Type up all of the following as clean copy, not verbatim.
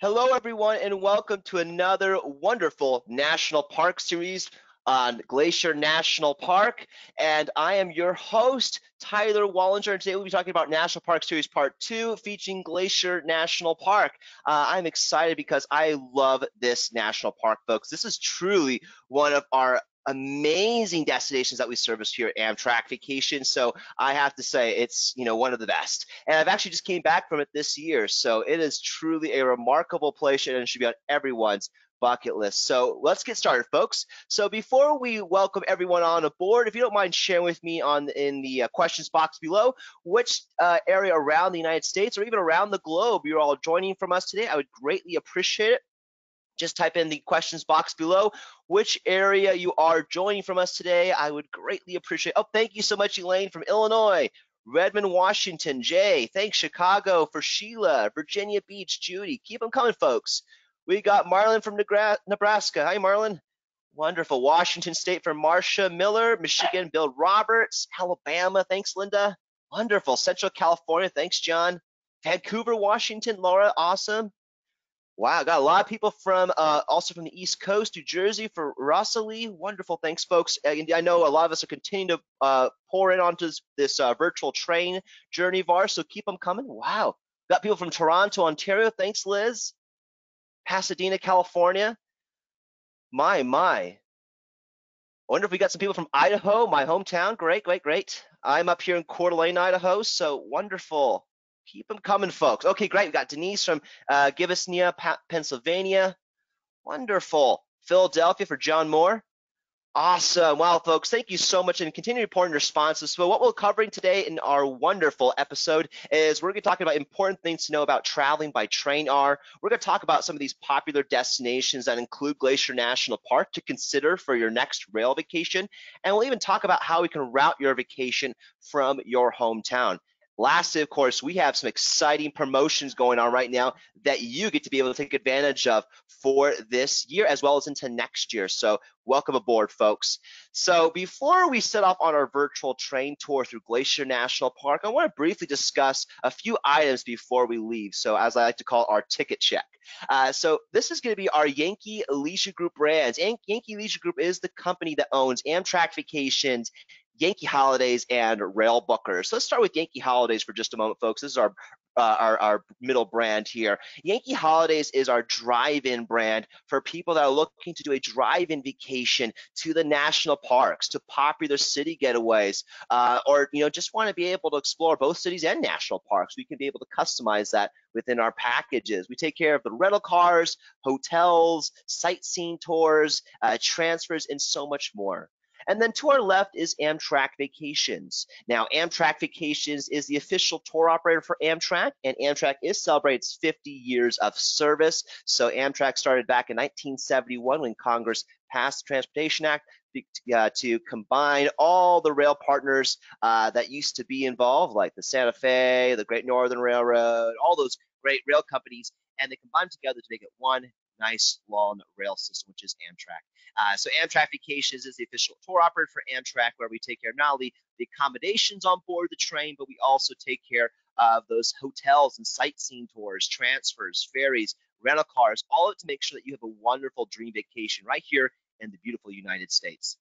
Hello, everyone, and welcome to another wonderful National Park series on Glacier National Park. And I am your host, Tyler Wallinger, and today we'll be talking about National Park Series Part 2 featuring Glacier National Park. I'm excited because I love this national park, folks. This is truly one of our amazing destinations that we service here at Amtrak Vacations. So I have to say it's one of the best. And I've actually just came back from it this year. So it is truly a remarkable place and it should be on everyone's bucket list. So let's get started, folks. So before we welcome everyone on aboard, if you don't mind sharing with me in the questions box below, which area around the United States or even around the globe you're all joining from us today, I would greatly appreciate it. Just type in the questions box below which area you are joining from us today. I would greatly appreciate. Oh, thank you so much, Elaine from Illinois. Redmond, Washington, Jay. Thanks, Chicago, for Sheila. Virginia Beach, Judy. Keep them coming, folks. We got Marlon from Nebraska. Hi, Marlon. Wonderful. Washington State from Marcia Miller. Michigan, Bill Roberts. Alabama. Thanks, Linda. Wonderful. Central California. Thanks, John. Vancouver, Washington. Laura. Awesome. Wow, got a lot of people from also from the East Coast, New Jersey for Rosalie. Wonderful, thanks, folks. And I know a lot of us are continuing to pour in onto this virtual train journey of ours, so keep them coming. Wow, got people from Toronto, Ontario. Thanks, Liz. Pasadena, California. My. I wonder if we got some people from Idaho, my hometown. Great. I'm up here in Coeur d'Alene, Idaho, so wonderful. Keep them coming, folks. Okay, great. We got Denise from Givesnia, Pennsylvania. Wonderful. Philadelphia for John Moore. Awesome. Wow, folks, thank you so much and continue reporting responses. So what we're covering today in our wonderful episode is we're going to be talking about important things to know about traveling by train are. We're going to talk about some of these popular destinations that include Glacier National Park to consider for your next rail vacation. And we'll even talk about how we can route your vacation from your hometown. Lastly, of course, we have some exciting promotions going on right now that you get to be able to take advantage of for this year as well as into next year. So welcome aboard, folks. So before we set off on our virtual train tour through Glacier National Park, I want to briefly discuss a few items before we leave. So as I like to call our ticket check. So this is going to be our Yankee Leisure Group brands. Yankee Leisure Group is the company that owns Amtrak Vacations, Yankee Holidays, and Rail Bookers. So let's start with Yankee Holidays for just a moment, folks. This is our middle brand here. Yankee Holidays is our drive-in brand for people that are looking to do a drive-in vacation to the national parks, to popular city getaways, or just want to be able to explore both cities and national parks. We can be able to customize that within our packages. We take care of the rental cars, hotels, sightseeing tours, transfers, and so much more. And then to our left is Amtrak Vacations. Now, Amtrak Vacations is the official tour operator for Amtrak, and Amtrak is celebrating its 50 years of service. So Amtrak started back in 1971 when Congress passed the Transportation Act to combine all the rail partners that used to be involved, like the Santa Fe, the Great Northern Railroad, all those great rail companies, and they combined together to make it one nice long rail system, which is Amtrak. So Amtrak Vacations is the official tour operator for Amtrak, where we take care of not only the accommodations on board the train, but we also take care of those hotels and sightseeing tours, transfers, ferries, rental cars, all of it to make sure that you have a wonderful dream vacation right here in the beautiful United States.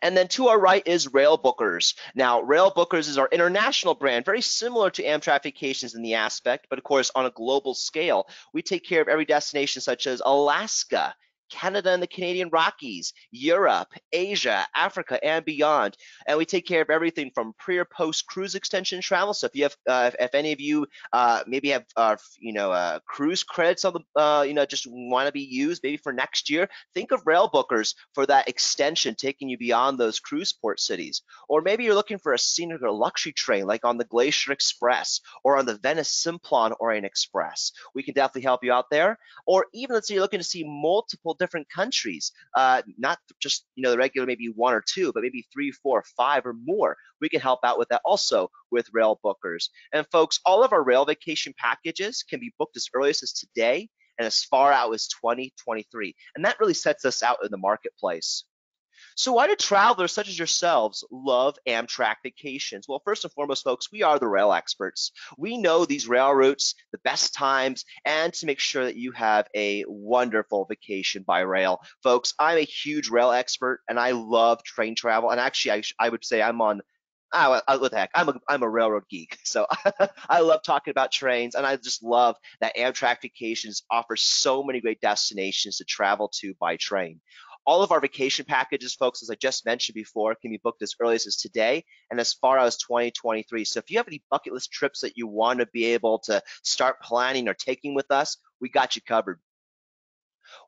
And then to our right is Rail Bookers. Now, Rail Bookers is our international brand, very similar to Amtrak Vacations in the aspect, but of course on a global scale. We take care of every destination such as Alaska, Canada and the Canadian Rockies, Europe, Asia, Africa, and beyond. And we take care of everything from pre or post cruise extension travel. So if you have, if any of you maybe have, cruise credits on the, just want to be used maybe for next year, think of Rail Bookers for that extension, taking you beyond those cruise port cities. Or maybe you're looking for a scenic or luxury train, like on the Glacier Express or on the Venice Simplon Orient Express. We can definitely help you out there. Or even let's say you're looking to see multiple different countries, not just the regular maybe one or two, but maybe 3, 4, 5 or more. We can help out with that also with Rail Bookers. And folks, all of our rail vacation packages can be booked as early as today and as far out as 2023. And that really sets us out in the marketplace. So why do travelers such as yourselves love Amtrak Vacations? Well, first and foremost, folks, we are the rail experts. We know these rail routes, the best times, and to make sure that you have a wonderful vacation by rail. Folks, I'm a huge rail expert and I love train travel. And actually, I would say I'm on what the heck? I'm a railroad geek, so I love talking about trains, and I just love that Amtrak Vacations offers so many great destinations to travel to by train. All of our vacation packages, folks, as I just mentioned before, can be booked as early as today and as far as 2023. So if you have any bucket list trips that you want to be able to start planning or taking with us, we got you covered.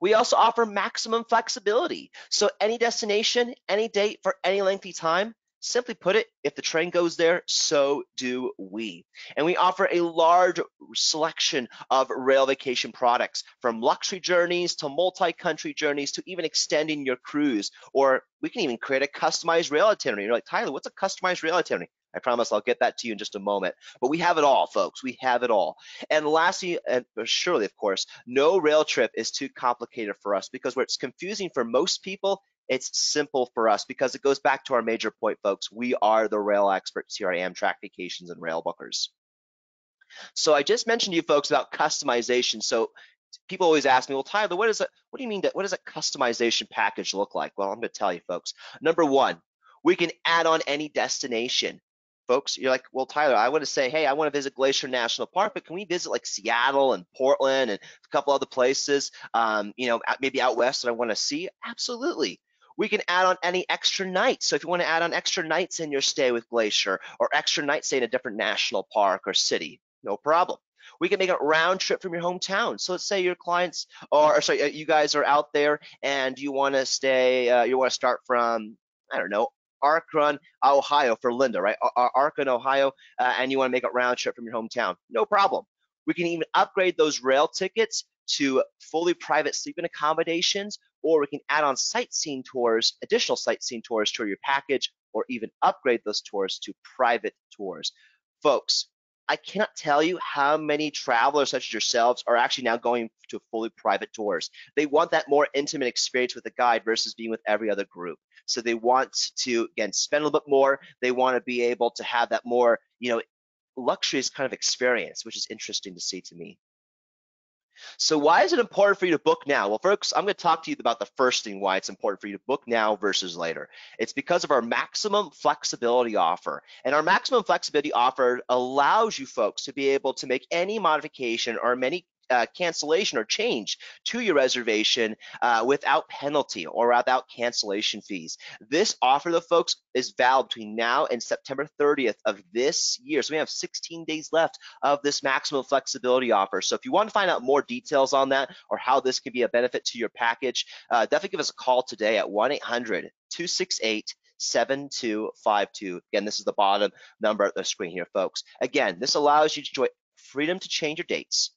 We also offer maximum flexibility. So any destination, any date for any lengthy time, simply put it, if the train goes there, so do we. And we offer a large selection of rail vacation products, from luxury journeys to multi-country journeys to even extending your cruise. Or we can even create a customized rail itinerary. You're like, Tyler, what's a customized rail itinerary? I promise I'll get that to you in just a moment. But we have it all, folks. We have it all. And lastly, and surely, of course, no rail trip is too complicated for us, because where it's confusing for most people, it's simple for us, because it goes back to our major point, folks. We are the rail experts here at Amtrak Vacations and Rail Bookers. So I just mentioned to you folks about customization. So people always ask me, well, Tyler, what do you mean what does a customization package look like? Well, I'm going to tell you, folks. Number one, we can add on any destination. Folks, you're like, well, Tyler, I want to say, hey, I want to visit Glacier National Park, but can we visit like Seattle and Portland and a couple other places, maybe out west that I want to see? Absolutely. We can add on any extra nights. So if you want to add on extra nights in your stay with Glacier, or extra nights stay in a different national park or city, no problem. We can make a round trip from your hometown. So let's say your clients, you guys are out there and you want to stay, you want to start from, I don't know, Akron, Ohio for Linda, right? Akron, Ohio, and you want to make a round trip from your hometown. No problem. We can even upgrade those rail tickets to fully private sleeping accommodations, or we can add on sightseeing tours, additional sightseeing tours to your package, or even upgrade those tours to private tours. Folks, I cannot tell you how many travelers such as yourselves are actually now going to fully private tours. They want that more intimate experience with a guide versus being with every other group. So they want to, again, spend a little bit more. They want to be able to have that more, luxurious kind of experience, which is interesting to see to me. So why is it important for you to book now? Well, folks, I'm going to talk to you about the first thing why it's important for you to book now versus later. It's because of our maximum flexibility offer. And our maximum flexibility offer allows you folks to be able to make any modification or many cancellation or change to your reservation without penalty or without cancellation fees. This offer, though, folks, is valid between now and September 30th of this year. So we have 16 days left of this maximum flexibility offer. So if you want to find out more details on that or how this can be a benefit to your package, definitely give us a call today at 1-800-268-7252. Again, this is the bottom number of the screen here, folks. Again, this allows you to enjoy freedom to change your dates,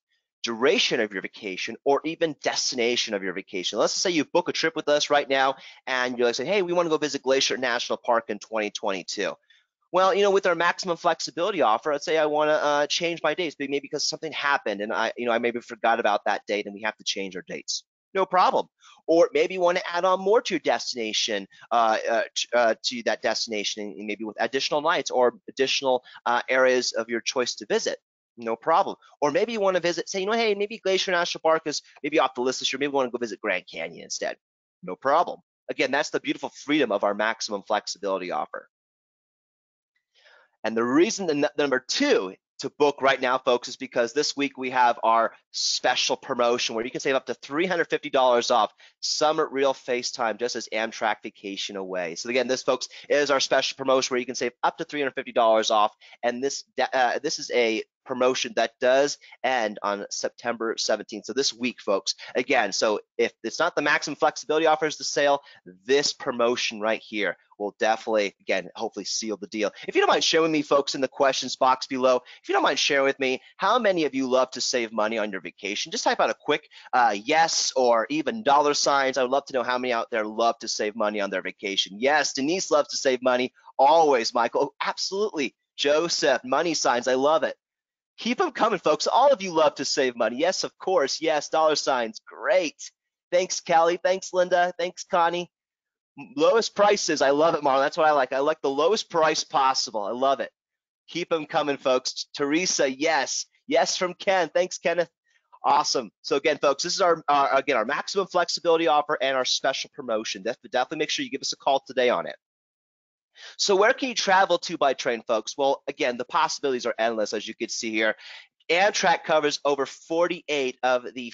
duration of your vacation, or even destination of your vacation. Let's say you book a trip with us right now and you're like saying, hey, we want to go visit Glacier National Park in 2022. Well, with our maximum flexibility offer, let's say I want to change my dates, maybe because something happened and I maybe forgot about that date and we have to change our dates. No problem. Or maybe you want to add on more to your destination, to that destination, and maybe with additional nights or additional areas of your choice to visit. No problem. Or maybe you want to visit, say, hey, maybe Glacier National Park is maybe off the list this year. Maybe we want to go visit Grand Canyon instead. No problem. Again, that's the beautiful freedom of our maximum flexibility offer. And the reason, number two, to book right now, folks, is because this week we have our special promotion where you can save up to $350 off Summit Real FaceTime just as Amtrak Vacation Away. So again, this, folks, is our special promotion where you can save up to $350 off. And this is a promotion that does end on September 17th. So this week, folks, again, so if it's not the maximum flexibility offers the sale, this promotion right here will definitely, again, hopefully seal the deal. If you don't mind sharing with me, folks, in the questions box below, if you don't mind sharing with me, how many of you love to save money on your vacation? Just type out a quick yes or even dollar signs. I would love to know how many out there love to save money on their vacation. Yes, Denise loves to save money. Always, Michael. Oh, absolutely. Joseph, money signs. I love it. Keep them coming, folks. All of you love to save money. Yes, of course. Yes, dollar signs. Great. Thanks, Kelly. Thanks, Linda. Thanks, Connie. Lowest prices. I love it, Marlon. That's what I like. I like the lowest price possible. I love it. Keep them coming, folks. Teresa, yes. Yes from Ken. Thanks, Kenneth. Awesome. So again, folks, this is our maximum flexibility offer and our special promotion. Definitely make sure you give us a call today on it. So where can you travel to by train, folks? Well, again, the possibilities are endless, as you can see here. Amtrak covers over 46 of the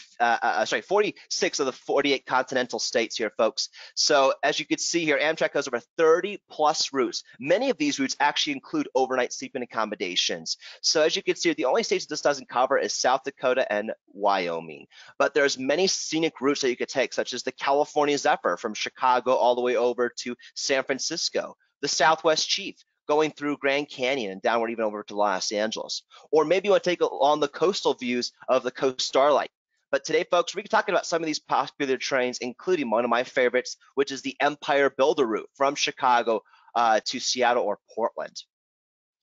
48 continental states here, folks. So as you can see here, Amtrak has over 30 plus routes. Many of these routes actually include overnight sleeping accommodations. So as you can see, the only states this doesn't cover is South Dakota and Wyoming. But there's many scenic routes that you could take, such as the California ZEPHYR from Chicago all the way over to San Francisco, the Southwest Chief going through Grand Canyon and downward even over to Los Angeles. Or maybe you want to take on the coastal views of the Coast Starlight. But today, folks, we're talking about some of these popular trains, including one of my favorites, which is the Empire Builder route from Chicago to Seattle or Portland.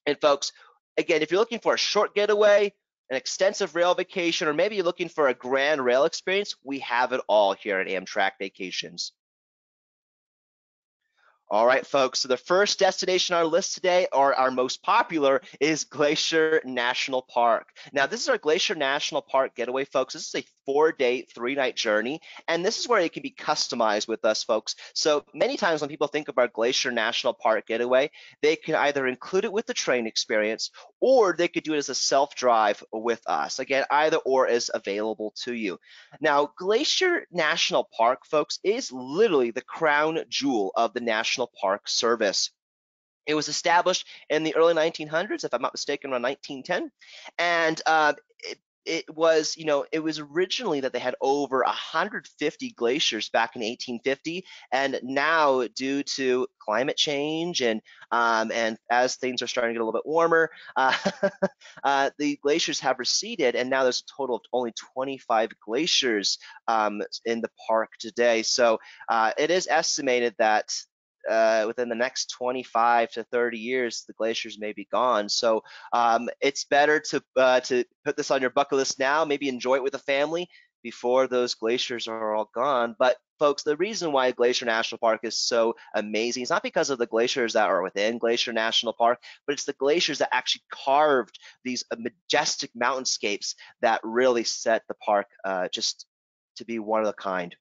And folks, again, if you're looking for a short getaway, an extensive rail vacation, or maybe you're looking for a grand rail experience, we have it all here at Amtrak Vacations. All right, folks, so the first destination on our list today, or our most popular, is Glacier National Park. Now, this is our Glacier National Park getaway, folks. This is a 4-day, 3-night journey, and this is where it can be customized with us, folks. So many times when people think about Glacier National Park getaway, they can either include it with the train experience, or they could do it as a self-drive with us. Again, either or is available to you. Now, Glacier National Park, folks, is literally the crown jewel of the National Park Service. It was established in the early 1900s, if I'm not mistaken, around 1910, and it was originally that they had over 150 glaciers back in 1850, and now due to climate change and as things are starting to get a little bit warmer, the glaciers have receded, and now there's a total of only 25 glaciers in the park today. So it is estimated that within the next 25 to 30 years, the glaciers may be gone. So it's better to put this on your bucket list now, maybe enjoy it with a family before those glaciers are all gone. But folks, the reason why Glacier National Park is so amazing is not because of the glaciers that are within Glacier National Park, but it's the glaciers that actually carved these majestic mountainscapes that really set the park just to be one of a kind.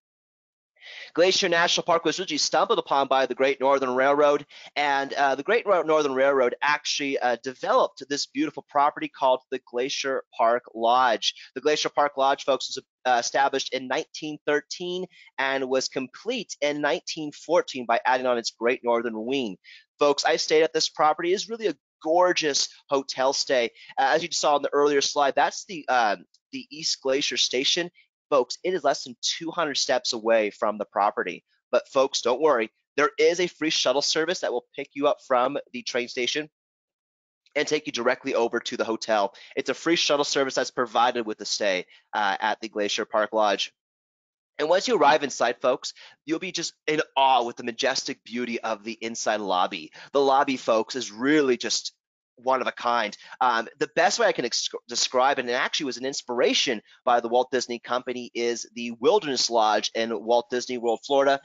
Glacier National Park was originally stumbled upon by the Great Northern Railroad, and the Great Northern Railroad actually developed this beautiful property called the Glacier Park Lodge. The Glacier Park Lodge, folks, was established in 1913 and was complete in 1914 by adding on its Great Northern Wing. Folks, I stayed at this property. It's really a gorgeous hotel stay. As you saw in the earlier slide, that's the East Glacier Station. Folks, it is less than 200 steps away from the property. But folks, don't worry. There is a free shuttle service that will pick you up from the train station and take you directly over to the hotel. It's a free shuttle service that's provided with the stay at the Glacier Park Lodge. And once you arrive inside, folks, you'll be just in awe with the majestic beauty of the inside lobby. The lobby, folks, is really just one of a kind. The best way I can describe it, and it actually was an inspiration by the Walt Disney Company, is the Wilderness Lodge in Walt Disney World, Florida.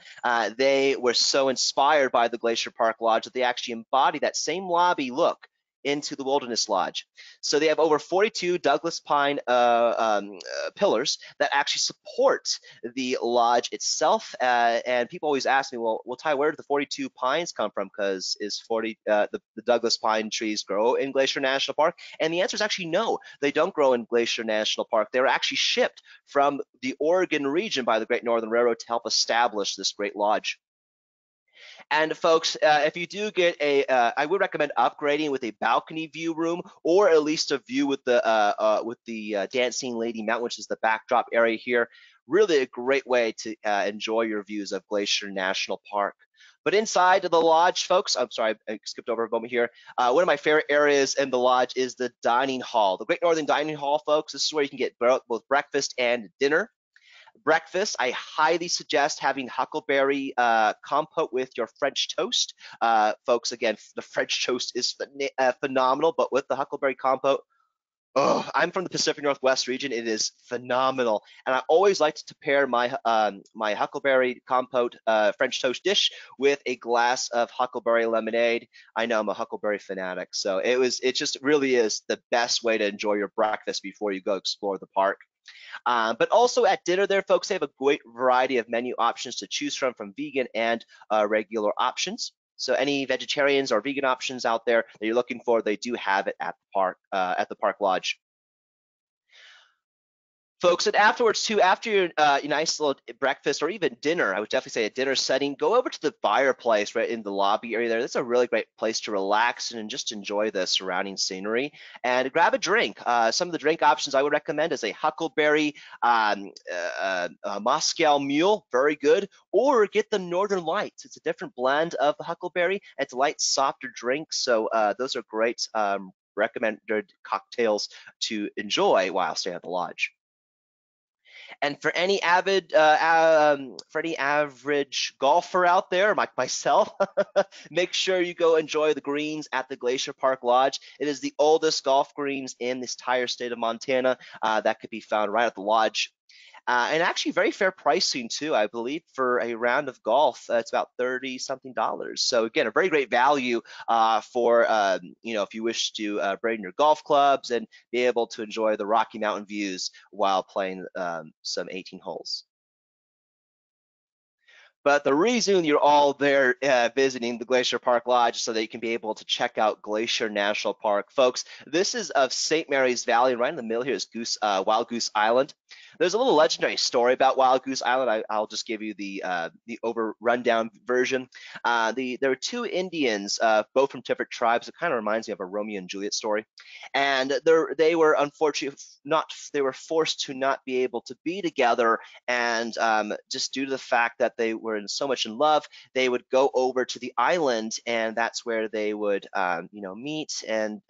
They were so inspired by the Glacier Park Lodge that they actually embody that same lobby look into the Wilderness Lodge. So they have over 42 Douglas pine pillars that actually support the lodge itself. And people always ask me, well, Ty, where did the 42 pines come from? Because the Douglas pine trees grow in Glacier National Park? And the answer is actually no, they don't grow in Glacier National Park. They were actually shipped from the Oregon region by the Great Northern Railroad to help establish this great lodge. And folks, if you do get I would recommend upgrading with a balcony view room, or at least a view with the Dancing Lady Mountain, which is the backdrop area here. Really a great way to enjoy your views of Glacier National Park. But inside of the lodge, folks, I'm sorry, I skipped over a moment here. One of my favorite areas in the lodge is the dining hall. The Great Northern Dining Hall, folks, this is where you can get both breakfast and dinner. Breakfast, I highly suggest having huckleberry compote with your French toast. Folks, again, the French toast is phenomenal, but with the huckleberry compote, Oh, I'm from the Pacific Northwest region. It is phenomenal, and I always like to pair my huckleberry compote French toast dish with a glass of huckleberry lemonade. I know I'm a huckleberry fanatic, so it just really is the best way to enjoy your breakfast before you go explore the park. But also at dinner there, folks, they have a great variety of menu options to choose from vegan and regular options. So any vegetarians or vegan options out there that you're looking for, they do have it at the park lodge. Folks, and afterwards too, after your nice little breakfast or even dinner, I would definitely say a dinner setting, go over to the fireplace right in the lobby area there. That's a really great place to relax and just enjoy the surrounding scenery and grab a drink. Some of the drink options I would recommend is a huckleberry Moscow Mule, very good, or get the Northern Lights. It's a different blend of the huckleberry. It's a light, softer drink, so those are great recommended cocktails to enjoy while staying at the lodge. And for any average golfer out there, like myself, make sure you go enjoy the greens at the Glacier Park Lodge. It is the oldest golf greens in this entire state of Montana that could be found right at the lodge. And actually very fair pricing too, I believe, for a round of golf. It's about $30-something. So again, a very great value for if you wish to bring your golf clubs and be able to enjoy the Rocky Mountain views while playing some 18 holes. But the reason you're all there visiting the Glacier Park Lodge is so that you can be able to check out Glacier National Park. Folks, this is of St. Mary's Valley, and right in the middle here is Wild Goose Island. There's a little legendary story about Wild Goose Island. I'll just give you the rundown version. There were two Indians, both from different tribes. It kind of reminds me of a Romeo and Juliet story. And they were unfortunately they were forced to not be able to be together, and just due to the fact that they were so much in love, they would go over to the island, and that's where they would meet and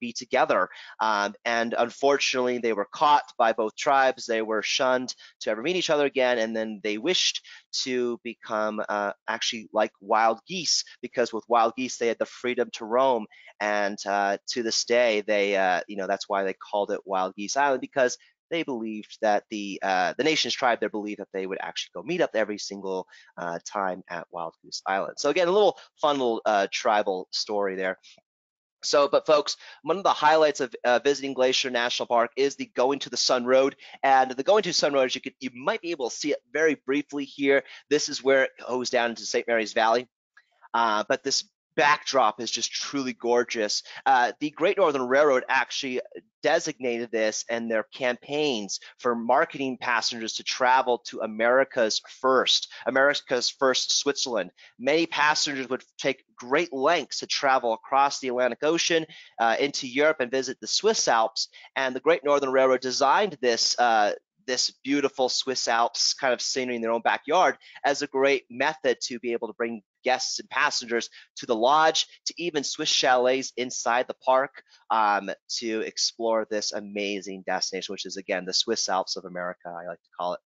be together. And unfortunately, they were caught by both tribes. They were shunned to ever meet each other again, and then they wished to become actually like wild geese, because with wild geese they had the freedom to roam. And to this day, they that's why they called it Wild Goose Island, because they believed that the nation's tribe there believed that they would actually go meet up every single time at Wild Goose Island. So again, a little fun little tribal story there. So, but folks, one of the highlights of visiting Glacier National Park is the Going to the Sun Road. And the Going to the Sun Road, as you might be able to see it very briefly here. This is where it goes down into St. Mary's Valley. But this backdrop is just truly gorgeous. The Great Northern Railroad actually designated this in their campaigns for marketing passengers to travel to America's first Switzerland. Many passengers would take great lengths to travel across the Atlantic Ocean into Europe and visit the Swiss Alps. And the Great Northern Railroad designed this beautiful Swiss Alps kind of scenery in their own backyard as a great method to be able to bring guests and passengers to the lodge, to even Swiss chalets inside the park, to explore this amazing destination, which is, again, the Swiss Alps of America, I like to call it.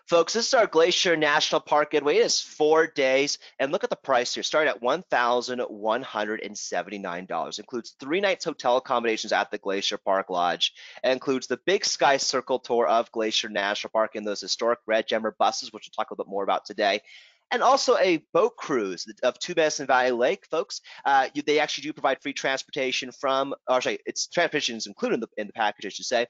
Folks, this is our Glacier National Park getaway. It is 4 days, and look at the price here. Starting at $1,179. Includes 3 nights hotel accommodations at the Glacier Park Lodge. It includes the Big Sky Circle tour of Glacier National Park in those historic red Gemmer buses, which we'll talk a little bit more about today. And also a boat cruise of to Medicine Valley Lake, folks. They actually do provide free transportation transportation is included in the package, I should say,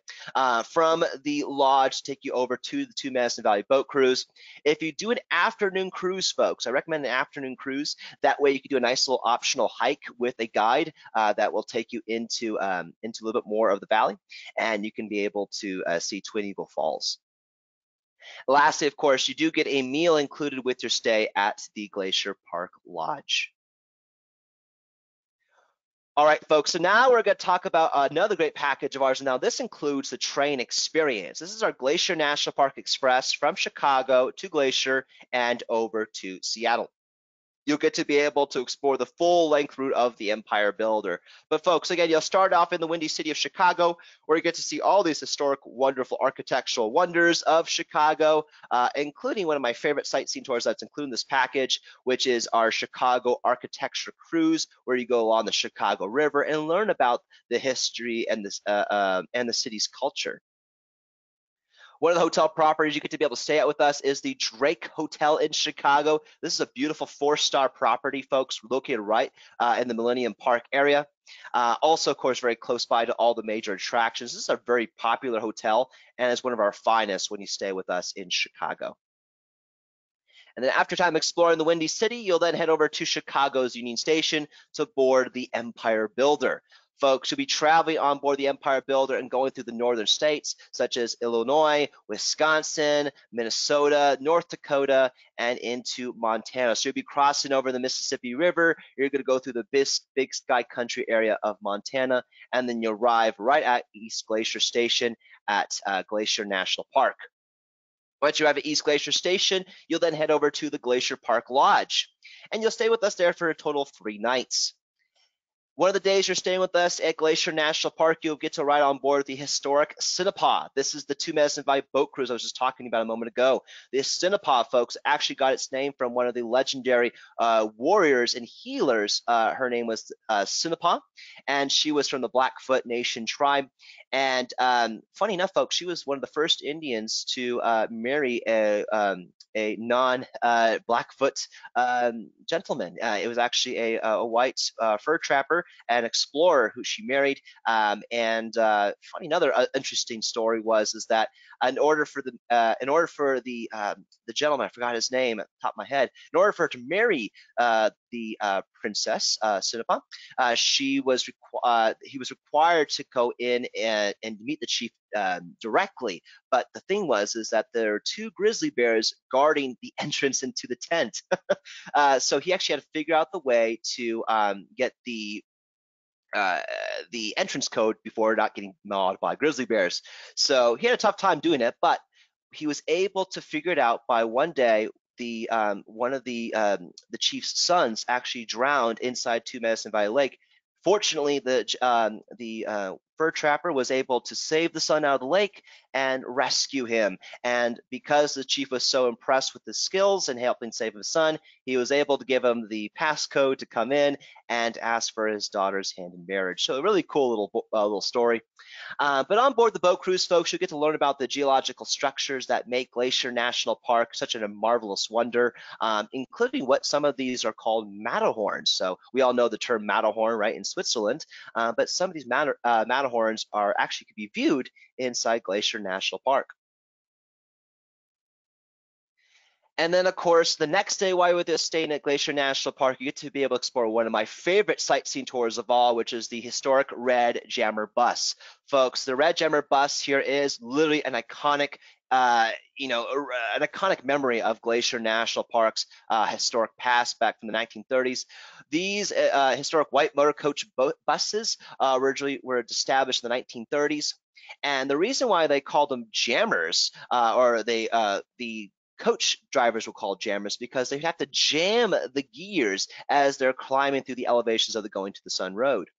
from the lodge to take you over to the to Medicine Valley boat cruise. If you do an afternoon cruise, folks, I recommend an afternoon cruise. That way you can do a nice little optional hike with a guide that will take you into a little bit more of the valley, and you can be able to see Twin Eagle Falls. Lastly, of course, you do get a meal included with your stay at the Glacier Park Lodge. All right, folks, so now we're going to talk about another great package of ours. Now, this includes the train experience. This is our Glacier National Park Express from Chicago to Glacier and over to Seattle. you'll get to be able to explore the full length route of the Empire Builder. But folks, again, you'll start off in the windy city of Chicago, where you get to see all these historic, wonderful architectural wonders of Chicago, including one of my favorite sightseeing tours that's included in this package, which is our Chicago Architecture Cruise, where you go along the Chicago River and learn about the history and the city's culture. One of the hotel properties you get to be able to stay at with us is the Drake Hotel in Chicago. This is a beautiful 4-star property, folks, located right in the Millennium Park area. Also, of course, very close by to all the major attractions. This is a very popular hotel, and it's one of our finest when you stay with us in Chicago. And then after time exploring the Windy City, you'll then head over to Chicago's Union Station to board the Empire Builder. Folks, you'll be traveling on board the Empire Builder and going through the northern states, such as Illinois, Wisconsin, Minnesota, North Dakota, and into Montana. So you'll be crossing over the Mississippi River. You're going to go through the Big Sky Country area of Montana, and then you'll arrive right at East Glacier Station at Glacier National Park. Once you arrive at East Glacier Station, you'll then head over to the Glacier Park Lodge, and you'll stay with us there for a total of 3 nights. One of the days you're staying with us at Glacier National Park, you'll get to ride on board the historic Cinnapaw. This is the 2 Medicine Valley boat cruise I was just talking about a moment ago. This Cinnapaw, folks, actually got its name from one of the legendary warriors and healers. Her name was Cinnapaw, and she was from the Blackfoot Nation tribe. And funny enough, folks, she was one of the first Indians to marry a non-Blackfoot gentleman. It was actually a white fur trapper, an explorer who she married. Funny, another interesting story is that in order for the gentleman, I forgot his name at the top of my head, in order for her to marry the princess Cinnapaw, he was required to go in and meet the chief directly. But the thing is that there are 2 grizzly bears guarding the entrance into the tent. So he actually had to figure out the way to get the entrance code before not getting mauled by grizzly bears. So he had a tough time doing it, but he was able to figure it out by one day. One of the chief's sons actually drowned inside 2 Medicine Valley Lake. Fortunately, the fur trapper was able to save the son out of the lake and rescue him. And because the chief was so impressed with his skills in helping save his son, he was able to give him the passcode to come in and ask for his daughter's hand in marriage. So a really cool little story. But on board the boat cruise, folks, you'll get to learn about the geological structures that make Glacier National Park such a marvelous wonder, including what some of these are called Matterhorns. So we all know the term Matterhorn, right, in Switzerland, but some of these Matterhorns actually could be viewed inside Glacier National Park. And then, of course, the next day while you're staying at Glacier National Park, you get to be able to explore one of my favorite sightseeing tours of all, which is the historic Red Jammer Bus. Folks, the Red Jammer Bus here is literally an iconic an iconic memory of Glacier National Park's historic past back from the 1930s. These historic white motor coach buses originally were established in the 1930s, and the reason why they called them jammers, the coach drivers were called jammers, because they have to jam the gears as they're climbing through the elevations of the Going to the Sun Road.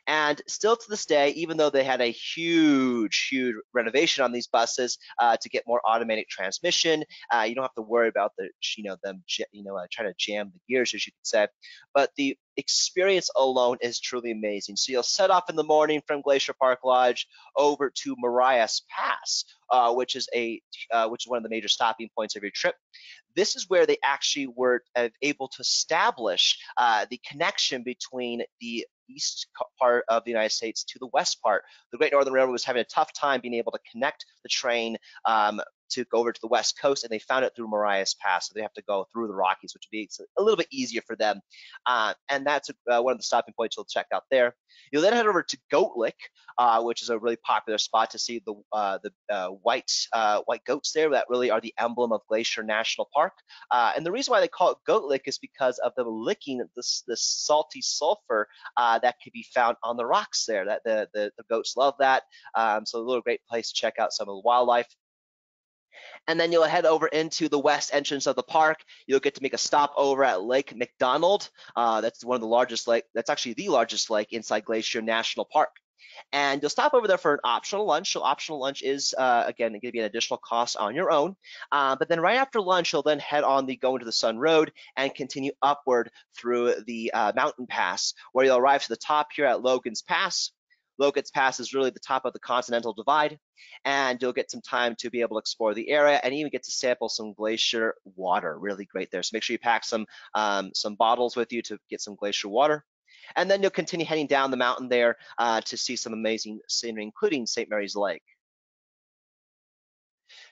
And still to this day, even though they had a huge renovation on these buses to get more automatic transmission, you don't have to worry about them trying to jam the gears, as you could say. But the experience alone is truly amazing. So you'll set off in the morning from Glacier Park Lodge over to Marias Pass, which is one of the major stopping points of your trip. This is where they actually were able to establish the connection between the east part of the United States to the west part. The Great Northern Railroad was having a tough time being able to connect the train to go over to the west coast, and they found it through Marias Pass, so they have to go through the Rockies, which would be a little bit easier for them. And that's one of the stopping points you'll check out there. You'll then head over to Goat Lick, which is a really popular spot to see the white goats there that really are the emblem of Glacier National Park. And the reason why they call it Goat Lick is because of them licking this salty sulfur that can be found on the rocks there. That the goats love that. So a little great place to check out some of the wildlife. And then you'll head over into the west entrance of the park. You'll get to make a stop over at Lake McDonald. That's one of the largest lake. That's actually the largest lake inside Glacier National Park. And you'll stop over there for an optional lunch. So optional lunch is, again, going to be an additional cost on your own. But then right after lunch, you'll then head on the Go Into the Sun Road and continue upward through the mountain pass, where you'll arrive to the top here at Logan's Pass. Logan's Pass is really the top of the Continental Divide, and you'll get some time to be able to explore the area and even get to sample some glacier water. Really great there. So make sure you pack some bottles with you to get some glacier water. And then you'll continue heading down the mountain there to see some amazing scenery, including St. Mary's Lake.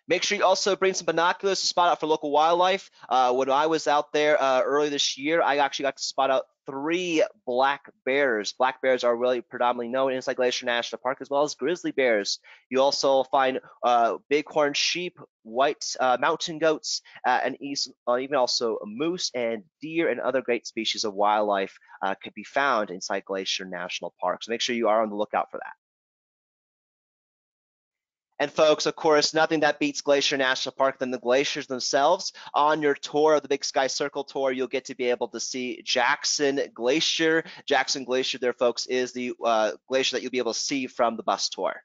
Make sure you also bring some binoculars to spot out for local wildlife. When I was out there early this year, I actually got to spot out 3 black bears. Black bears are really predominantly known inside Glacier National Park, as well as grizzly bears. You also find bighorn sheep, white mountain goats, and even also moose and deer and other great species of wildlife could be found inside Glacier National Park. So make sure you are on the lookout for that. And folks, of course, nothing that beats Glacier National Park than the glaciers themselves. On your tour of the Big Sky Circle tour, you'll get to be able to see Jackson Glacier. Jackson Glacier there, folks, is the glacier that you'll be able to see from the bus tour.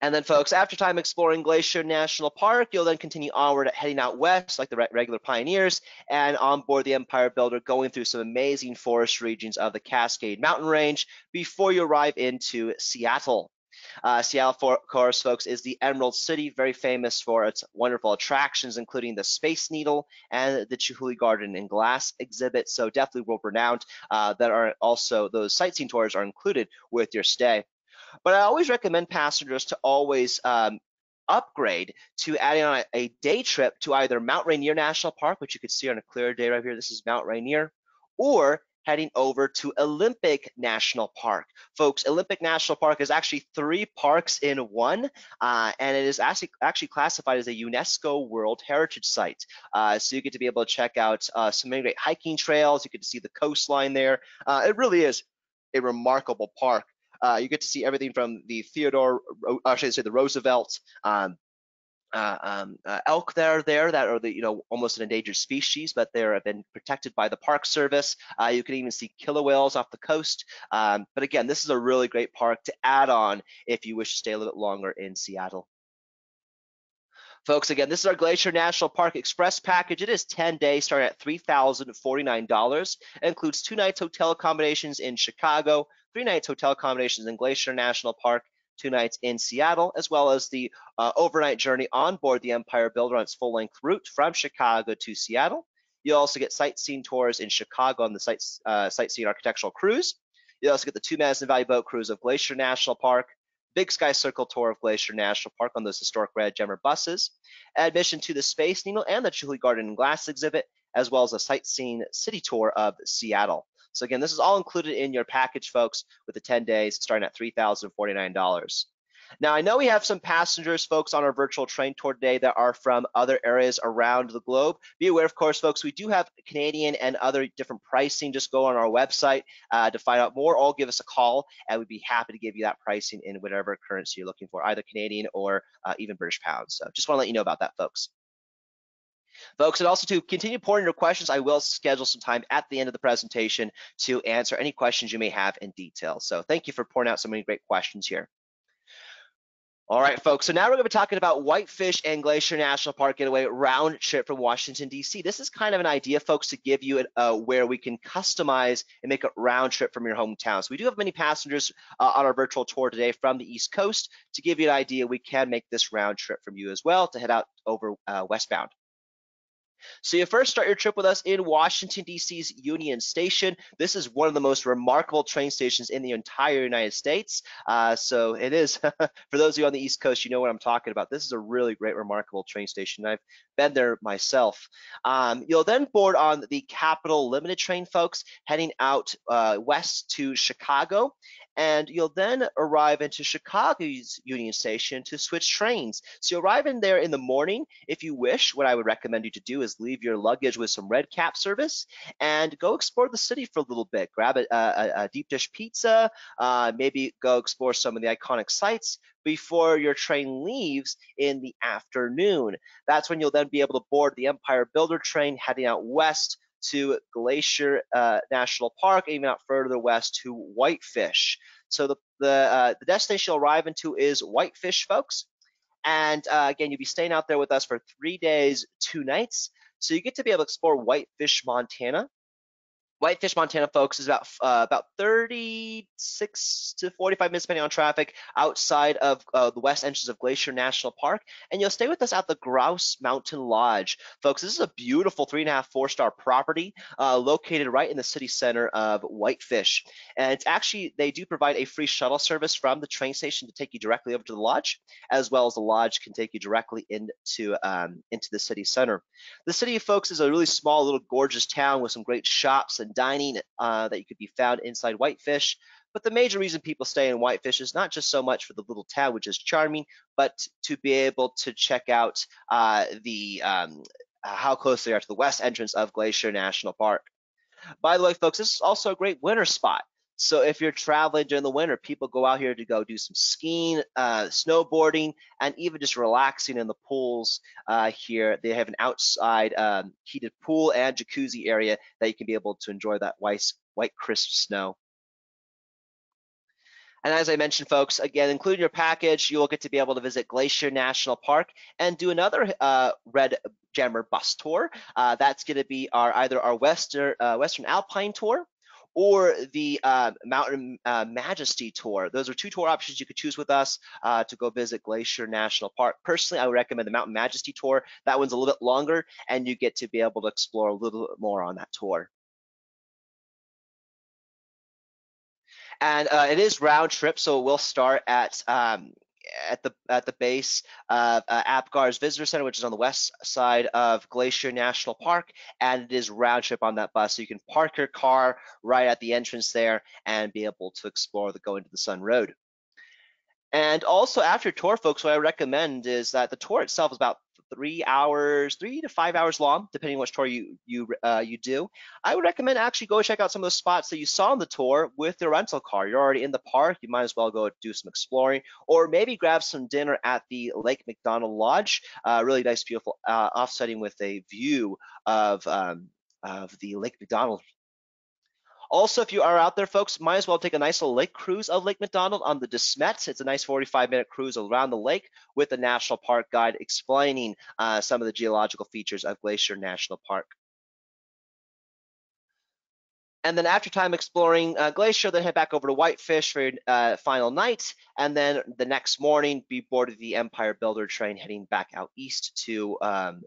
And then, folks, after time exploring Glacier National Park, you'll then continue onward, heading out west like the regular pioneers, and on board the Empire Builder, going through some amazing forest regions of the Cascade Mountain Range before you arrive into Seattle. Seattle, of course, folks, is the Emerald City, very famous for its wonderful attractions, including the Space Needle and the Chihuly Garden and Glass exhibit. So definitely world-renowned. That are also, those sightseeing tours are included with your stay. But I always recommend passengers to always upgrade to adding on a day trip to either Mount Rainier National Park, which you could see on a clear day right here. This is Mount Rainier, or heading over to Olympic National Park. Folks, Olympic National Park is actually 3 parks in one, and it is actually classified as a UNESCO World Heritage Site. So you get to be able to check out some many great hiking trails. You get to see the coastline there. It really is a remarkable park. You get to see everything from the the Roosevelt elk that are the almost an endangered species, but they have been protected by the Park Service. You can even see killer whales off the coast. But again, this is a really great park to add on if you wish to stay a little bit longer in Seattle. Folks, again, this is our Glacier National Park Express package. It is 10 days starting at $3,049. It includes 2 nights hotel accommodations in Chicago, 3 nights hotel accommodations in Glacier National Park, 2 nights in Seattle, as well as the overnight journey on board the Empire Builder on its full-length route from Chicago to Seattle. You'll also get sightseeing tours in Chicago on the sightseeing architectural cruise. You'll also get the 2 Madison Valley boat cruise of Glacier National Park, Big Sky Circle tour of Glacier National Park on those historic red Gemmer buses, admission to the Space Needle and the Chihuly Garden and Glass exhibit, as well as a sightseeing city tour of Seattle. So again, this is all included in your package, folks, with the 10 days starting at $3,049. Now, I know we have some passengers, folks, on our virtual train tour today that are from other areas around the globe. Be aware, of course, folks, we do have Canadian and other different pricing. Just go on our website to find out more, or give us a call, and we'd be happy to give you that pricing in whatever currency you're looking for, either Canadian or even British pounds. So just want to let you know about that, folks. Folks, and also to continue pouring your questions, I will schedule some time at the end of the presentation to answer any questions you may have in detail. So thank you for pouring out so many great questions here. All right, folks, so now we're going to be talking about Whitefish and Glacier National Park getaway round trip from Washington, D.C. This is kind of an idea, folks, to give you where we can customize and make a round trip from your hometown. So we do have many passengers on our virtual tour today from the East Coast. To give you an idea, we can make this round trip from you as well to head out over westbound. So you first start your trip with us in Washington, D.C.'s Union Station. This is one of the most remarkable train stations in the entire United States. So it is, for those of you on the East Coast, you know what I'm talking about. This is a really great, remarkable train station. I've been there myself. You'll then board on the Capital Limited train, folks, heading out west to Chicago. and you'll then arrive into Chicago's Union Station to switch trains. So you arrive in there in the morning. If you wish, what I would recommend you to do is leave your luggage with some red cap service and go explore the city for a little bit. Grab a deep dish pizza, maybe go explore some of the iconic sites before your train leaves in the afternoon. That's when you'll then be able to board the Empire Builder train heading out west to Glacier National Park, even out further west to Whitefish. So the destination you'll arrive into is Whitefish, folks. And again, you'll be staying out there with us for 3 days, 2 nights. So you get to be able to explore Whitefish, Montana. Whitefish, Montana, folks, is about 36 to 45 minutes, depending on traffic, outside of the west entrance of Glacier National Park. And you'll stay with us at the Grouse Mountain Lodge. Folks, this is a beautiful 3.5, 4-star property located right in the city center of Whitefish. And it's actually, they do provide a free shuttle service from the train station to take you directly over to the lodge, as well as the lodge can take you directly into the city center. The city, folks, is a really small, little gorgeous town with some great shops and dining that you could be found inside Whitefish. But the major reason people stay in Whitefish is not just so much for the little town, which is charming, but to be able to check out how close they are to the west entrance of Glacier National Park. By the way, folks, this is also a great winter spot. So if you're traveling during the winter, people go out here to go do some skiing, snowboarding, and even just relaxing in the pools here. They have an outside heated pool and jacuzzi area that you can be able to enjoy that white crisp snow. And as I mentioned, folks, again, including your package, you will get to be able to visit Glacier National Park and do another Red Jammer bus tour. That's going to be either our Western Alpine tour or the Mountain Majesty tour. Those are 2 tour options you could choose with us to go visit Glacier National Park. Personally, I would recommend the Mountain Majesty tour. That one's a little bit longer, and you get to be able to explore a little bit more on that tour. And it is round trip, so we'll start at the base of Apgar's Visitor Center, which is on the west side of Glacier National Park, and it is round trip on that bus. So you can park your car right at the entrance there and be able to explore the Going to the Sun Road. And also after tour, folks, what I recommend is that the tour itself is about 3 to 5 hours long, depending on which tour you do. I would recommend actually go check out some of the spots that you saw on the tour with your rental car. You're already in the park, you might as well go do some exploring, or maybe grab some dinner at the Lake McDonald Lodge. Really nice, beautiful offsetting with a view of the Lake McDonald. Also, if you are out there, folks, might as well take a nice little lake cruise of Lake McDonald on the De Smet. It's a nice 45-minute cruise around the lake with a National Park guide explaining some of the geological features of Glacier National Park. And then after time exploring Glacier, then head back over to Whitefish for your final night. And then the next morning, be boarded the Empire Builder train heading back out east to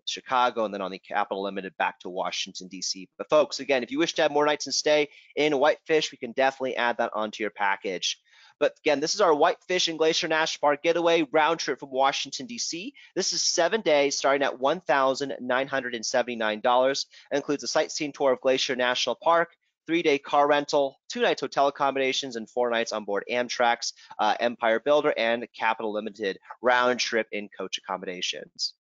Chicago, and then on the Capital Limited back to Washington, D.C. But folks, again, if you wish to have more nights and stay in Whitefish, we can definitely add that onto your package. But again, this is our Whitefish and Glacier National Park getaway round trip from Washington, D.C. This is 7 days starting at $1,979. It includes a sightseeing tour of Glacier National Park, 3-day car rental, 2 nights hotel accommodations, and 4 nights on board Amtrak's Empire Builder and Capital Limited round trip in coach accommodations.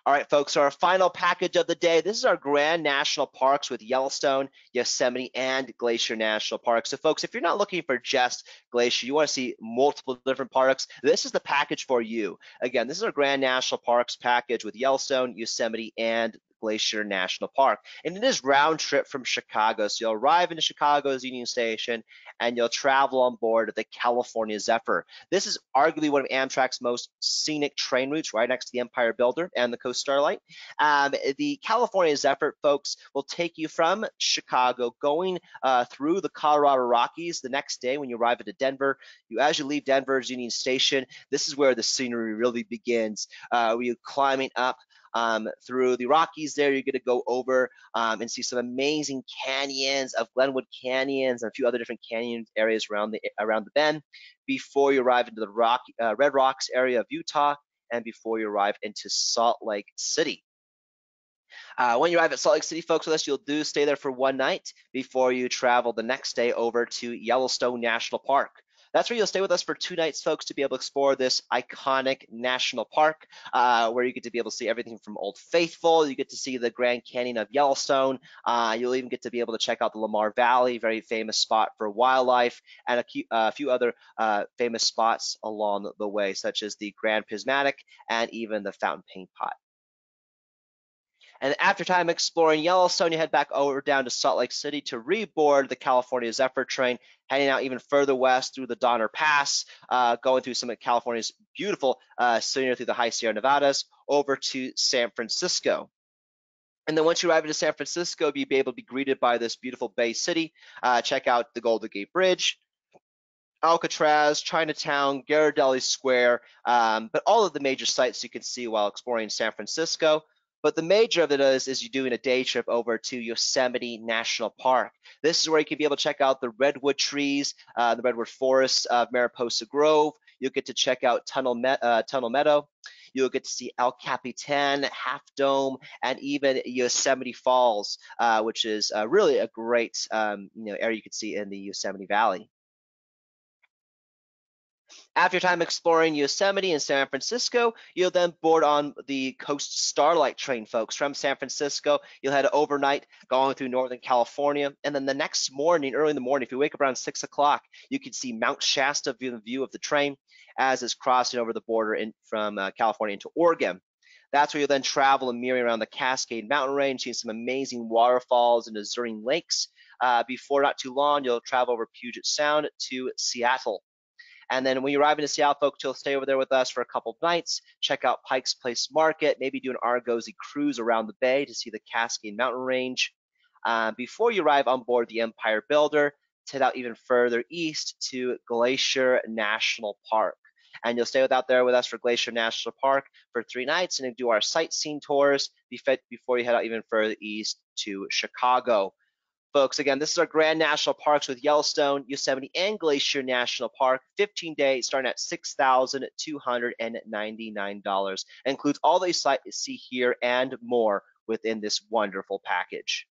All right, folks, so our final package of the day, this is our Grand National Parks with Yellowstone, Yosemite, and Glacier National Park. So, folks, if you're not looking for just Glacier, you want to see multiple different parks, this is the package for you. Again, this is our Grand National Parks package with Yellowstone, Yosemite, and Glacier National Park. And it is round trip from Chicago. So you'll arrive into Chicago's Union Station and you'll travel on board the California ZEPHYR. This is arguably one of Amtrak's most scenic train routes right next to the Empire Builder and the Coast Starlight. The California ZEPHYR, folks, will take you from Chicago going through the Colorado Rockies. The next day when you arrive at Denver, as you leave Denver's Union Station, this is where the scenery really begins. You're climbing up through the Rockies there. You're going to go over and see some amazing canyons of Glenwood Canyons and a few other different canyon areas around the bend before you arrive into the Red Rocks area of Utah and before you arrive into Salt Lake City. When you arrive at Salt Lake City, folks, with us, you'll stay there for one night before you travel the next day over to Yellowstone National Park. That's where you'll stay with us for 2 nights, folks, to be able to explore this iconic national park, where you get to be able to see everything from Old Faithful. You get to see the Grand Canyon of Yellowstone. You'll even get to be able to check out the Lamar Valley, very famous spot for wildlife, and a few other famous spots along the way, such as the Grand Prismatic and even the Fountain Paint Pot. And after time exploring Yellowstone, you head back over down to Salt Lake City to reboard the California ZEPHYR train, heading out even further west through the Donner Pass, going through some of California's beautiful scenery through the high Sierra Nevadas, over to San Francisco. And then once you arrive into San Francisco, you'll be able to be greeted by this beautiful Bay City. Check out the Golden Gate Bridge, Alcatraz, Chinatown, Ghirardelli Square, but all of the major sites you can see while exploring San Francisco. But the major of it is you're doing a day trip over to Yosemite National Park. This is where you can be able to check out the redwood trees, the redwood forests of Mariposa Grove. You'll get to check out Tunnel Meadow. You'll get to see El Capitan, Half Dome, and even Yosemite Falls, which is really a great area you can see in the Yosemite Valley. After time exploring Yosemite and San Francisco, you'll then board on the Coast Starlight train, folks. From San Francisco, you'll head overnight going through Northern California. And then the next morning, early in the morning, if you wake up around 6 o'clock, you can see Mount Shasta view of the train as it's crossing over the border from California into Oregon. That's where you'll then travel and mirror around the Cascade Mountain Range, seeing some amazing waterfalls and Azuring lakes. Before not too long, you'll travel over Puget Sound to Seattle. And then when you arrive into Seattle, folks, you'll stay over there with us for a couple of nights, check out Pike's Place Market, maybe do an Argosy cruise around the bay to see the Cascade Mountain Range. Before you arrive on board the Empire Builder, head out even further east to Glacier National Park. And you'll stay out there with us for Glacier National Park for 3 nights and do our sightseeing tours before you head out even further east to Chicago. Folks, again, this is our Grand National Parks with Yellowstone, Yosemite, and Glacier National Park. 15 days starting at $6,299. Includes all that you see here and more within this wonderful package.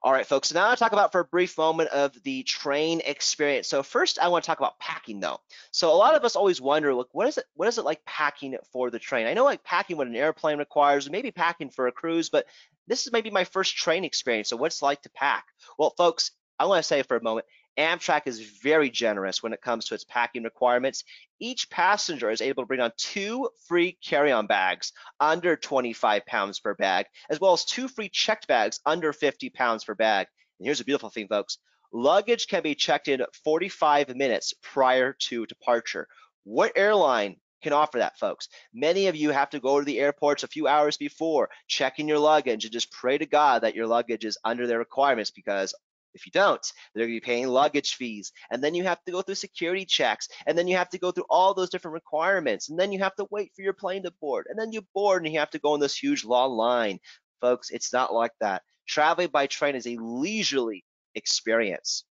All right, folks, so now I'll talk about for a brief moment of the train experience. So first, I want to talk about packing, though. So a lot of us always wonder, look, what is it like packing for the train? I know like packing what an airplane requires, maybe packing for a cruise, but this is maybe my first train experience. So what's it like to pack? Well, folks, I want to say for a moment, Amtrak is very generous when it comes to its packing requirements. Each passenger is able to bring on 2 free carry-on bags under 25 pounds per bag, as well as 2 free checked bags under 50 pounds per bag. And here's a beautiful thing, folks. Luggage can be checked in 45 minutes prior to departure. What airline can offer that, folks? Many of you have to go to the airports a few hours before, checking your luggage, and just pray to God that your luggage is under their requirements, because if you don't, they're going to be paying luggage fees. And then you have to go through security checks. And then you have to go through all those different requirements. And then you have to wait for your plane to board. And then you board and you have to go in this huge long line. Folks, it's not like that. Traveling by train is a leisurely experience.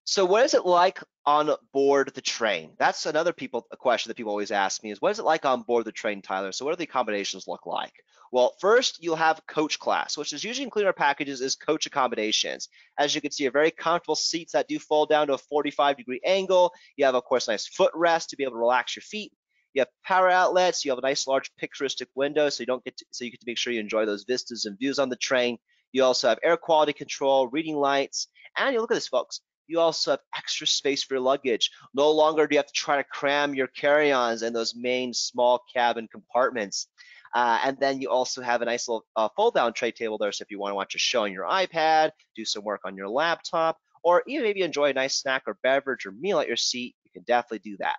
So what is it like on board the train? That's another question that people always ask me is, what is it like on board the train, Tyler? So what do the accommodations look like? Well, first you'll have coach class, which is usually included in our packages is coach accommodations. As you can see, are very comfortable seats that do fold down to a 45-degree angle. You have, of course, a nice footrest to be able to relax your feet. You have power outlets. You have a nice large picturesque window, so you get to make sure you enjoy those vistas and views on the train. You also have air quality control, reading lights, and you look at this, folks. You also have extra space for your luggage. No longer do you have to try to cram your carry-ons in those main small cabin compartments. And then you also have a nice little fold-down tray table there, so if you want to watch a show on your iPad, do some work on your laptop, or even maybe enjoy a nice snack or beverage or meal at your seat, you can definitely do that.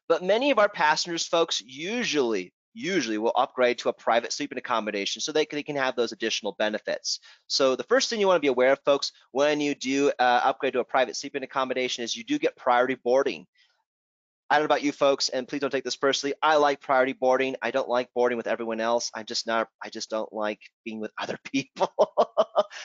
But many of our passengers, folks, usually will upgrade to a private sleeping accommodation so they can have those additional benefits. So the first thing you want to be aware of, folks, when you do upgrade to a private sleeping accommodation is you do get priority boarding. I don't know about you folks, and please don't take this personally. I like priority boarding. I don't like boarding with everyone else. I just don't like being with other people.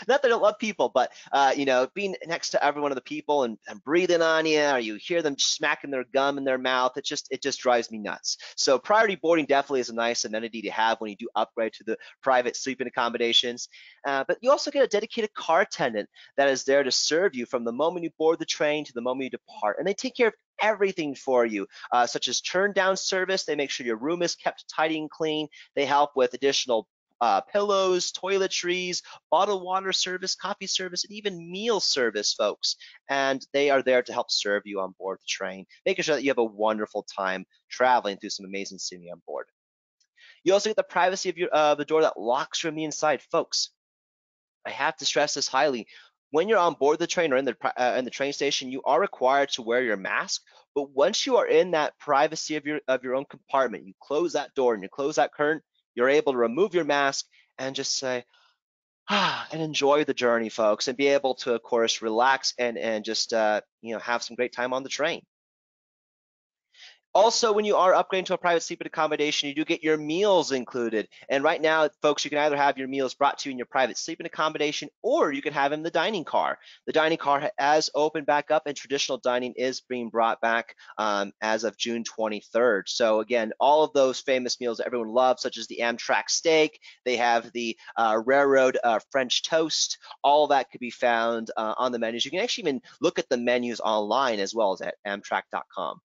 Not that I don't love people, but you know, being next to every one of the people and breathing on you, or you hear them smacking their gum in their mouth, it just drives me nuts. So priority boarding definitely is a nice amenity to have when you do upgrade to the private sleeping accommodations. But you also get a dedicated car attendant that is there to serve you from the moment you board the train to the moment you depart, and they take care of everything for you, such as turn down service. They make sure your room is kept tidy and clean. They help with additional pillows, toiletries, bottled water service, coffee service, and even meal service, folks. And they are there to help serve you on board the train, making sure that you have a wonderful time traveling through some amazing scenery on board. You also get the privacy of the door that locks from the inside, folks. I have to stress this highly. When you're on board the train or in the train station, you are required to wear your mask. But once you are in that privacy of your own compartment, you close that door and you close that curtain, you're able to remove your mask and just say, and enjoy the journey, folks, and be able to, of course, relax and just you know, have some great time on the train. Also, when you are upgrading to a private sleeping accommodation, you do get your meals included. And right now, folks, you can either have your meals brought to you in your private sleeping accommodation, or you can have them in the dining car. The dining car has opened back up, and traditional dining is being brought back as of June 23rd. So again, all of those famous meals that everyone loves, such as the Amtrak steak, they have the railroad French toast, all that could be found on the menus. You can actually even look at the menus online as well as at amtrak.com.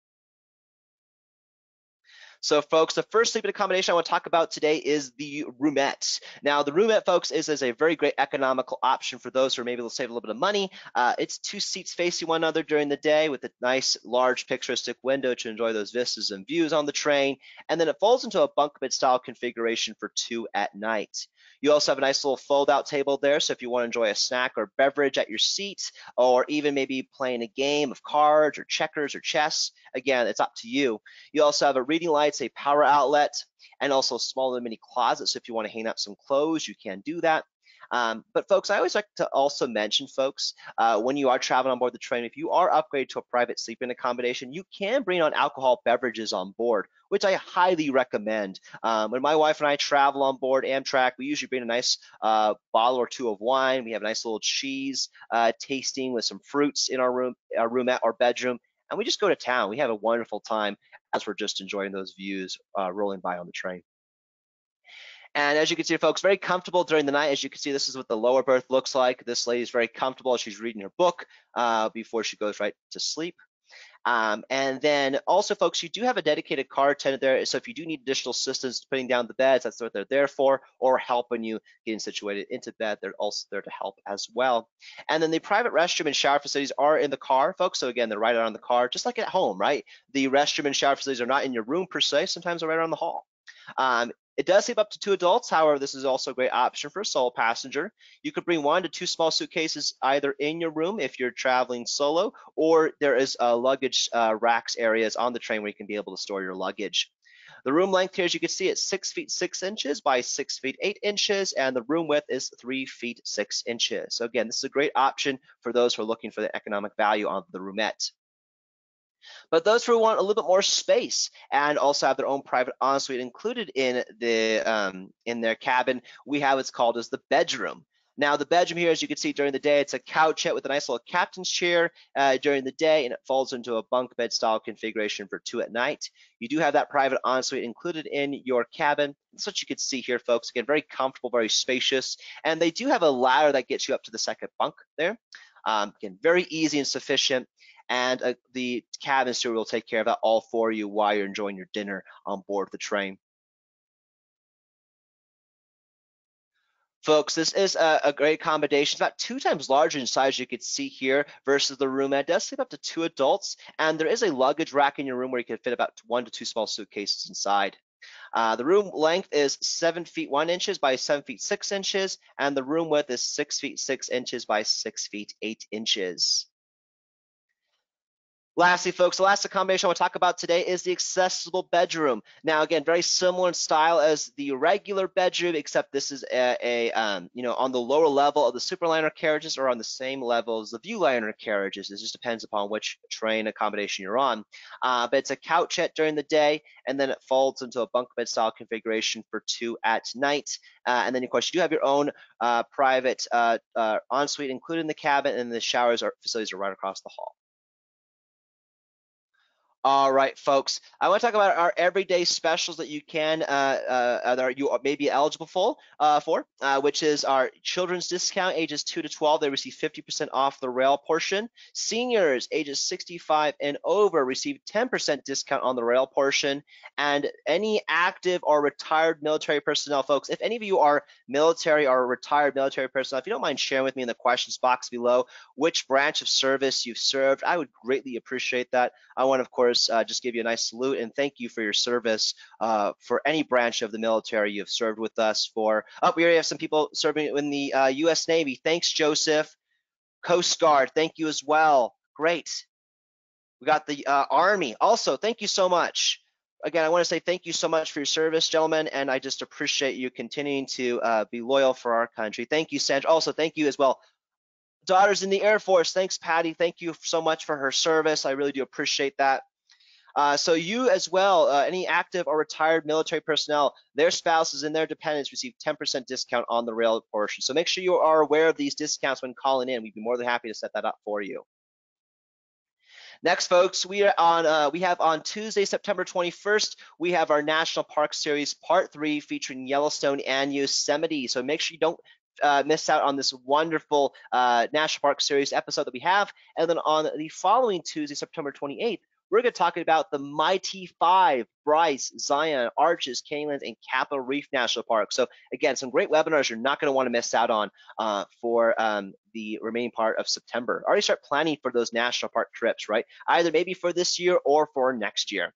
So folks, the first sleeping accommodation I want to talk about today is the roomette. Now the roomette, folks, is a very great economical option for those who are maybe able to save a little bit of money. It's 2 seats facing one another during the day with a nice large picturesque window to enjoy those vistas and views on the train. And then it folds into a bunk bed style configuration for 2 at night. You also have a nice little fold out table there, so if you want to enjoy a snack or beverage at your seat, or even maybe playing a game of cards or checkers or chess, again, it's up to you. You also have a reading lights, a power outlet, and also a small little mini closet. So if you want to hang out some clothes, you can do that. But folks, I always like to also mention, folks, when you are traveling on board the train, if you are upgraded to a private sleeping accommodation, you can bring on alcohol beverages on board, which I highly recommend. When my wife and I travel on board Amtrak, we usually bring a nice bottle or 2 of wine. We have a nice little cheese tasting with some fruits in our roomette or bedroom, and we just go to town. We have a wonderful time as we're just enjoying those views rolling by on the train. And as you can see, folks, very comfortable during the night. As you can see, this is what the lower berth looks like. This lady is very comfortable as she's reading her book before she goes right to sleep. And then also, folks, you do have a dedicated car attendant there. So if you do need additional assistance putting down the beds, that's what they're there for, or helping you getting situated into bed. They're also there to help as well. And then the private restroom and shower facilities are in the car, folks. So again, they're right around the car, just like at home, right? The restroom and shower facilities are not in your room per se. Sometimes they're right around the hall. It does sleep up to 2 adults. However, this is also a great option for a solo passenger. You could bring 1 to 2 small suitcases either in your room if you're traveling solo, or there is luggage racks areas on the train where you can be able to store your luggage. The room length here, as you can see, it's 6 feet 6 inches by 6 feet 8 inches, and the room width is 3 feet 6 inches. So again, this is a great option for those who are looking for the economic value on the roomette. But those who want a little bit more space and also have their own private ensuite included in their cabin, we have what's called as the bedroom. Now the bedroom here, as you can see during the day, it's a couchette with a nice little captain's chair during the day, and it falls into a bunk bed style configuration for 2 at night. You do have that private ensuite included in your cabin. That's what you can see here, folks. Again, very comfortable, very spacious, and they do have a ladder that gets you up to the second bunk there. Again, very easy and sufficient. And the cabin steward will take care of that all for you while you're enjoying your dinner on board the train. Folks, this is a great accommodation. It's about 2 times larger in size, you could see here, versus the room. It does sleep up to 2 adults, and there is a luggage rack in your room where you can fit about 1 to 2 small suitcases inside. The room length is 7 feet 1 inches by 7 feet 6 inches, and the room width is 6 feet 6 inches by 6 feet 8 inches. Lastly, folks, the last accommodation I want to talk about today is the accessible bedroom. Now, again, very similar in style as the regular bedroom, except this is on the lower level of the Superliner carriages or on the same level as the Viewliner carriages. It just depends upon which train accommodation you're on. But it's a couchette during the day, and then it folds into a bunk bed style configuration for 2 at night. And then, of course, you do have your own private ensuite included in the cabin, and the showers facilities are right across the hall. All right, folks. I want to talk about our everyday specials that you can that you may be eligible for, which is our children's discount, ages 2 to 12. They receive 50% off the rail portion. Seniors ages 65 and over receive 10% discount on the rail portion. And any active or retired military personnel, folks, if any of you are military or retired military personnel, if you don't mind sharing with me in the questions box below which branch of service you've served, I would greatly appreciate that. I want, of course, just give you a nice salute and thank you for your service for any branch of the military you've served with us for. Oh, we already have some people serving in the U.S. Navy. Thanks, Joseph. Coast Guard, thank you as well. Great. We got the Army. Also, thank you so much. Again, I want to say thank you so much for your service, gentlemen, and I just appreciate you continuing to be loyal for our country. Thank you, Sandra. Also, thank you as well. Daughters in the Air Force, thanks, Patty. Thank you so much for her service. I really do appreciate that. So you as well, any active or retired military personnel, their spouses and their dependents receive 10% discount on the rail portion. So make sure you are aware of these discounts when calling in. We'd be more than happy to set that up for you. Next, folks, we have on Tuesday, September 21st, we have our National Park Series Part 3 featuring Yellowstone and Yosemite. So make sure you don't miss out on this wonderful National Park Series episode that we have. And then on the following Tuesday, September 28th, we're going to talk about the Mighty 5, Bryce, Zion, Arches, Canyonlands, and Capitol Reef National Park. So again, some great webinars you're not going to want to miss out on for the remaining part of September. Already start planning for those national park trips, right? Either maybe for this year or for next year.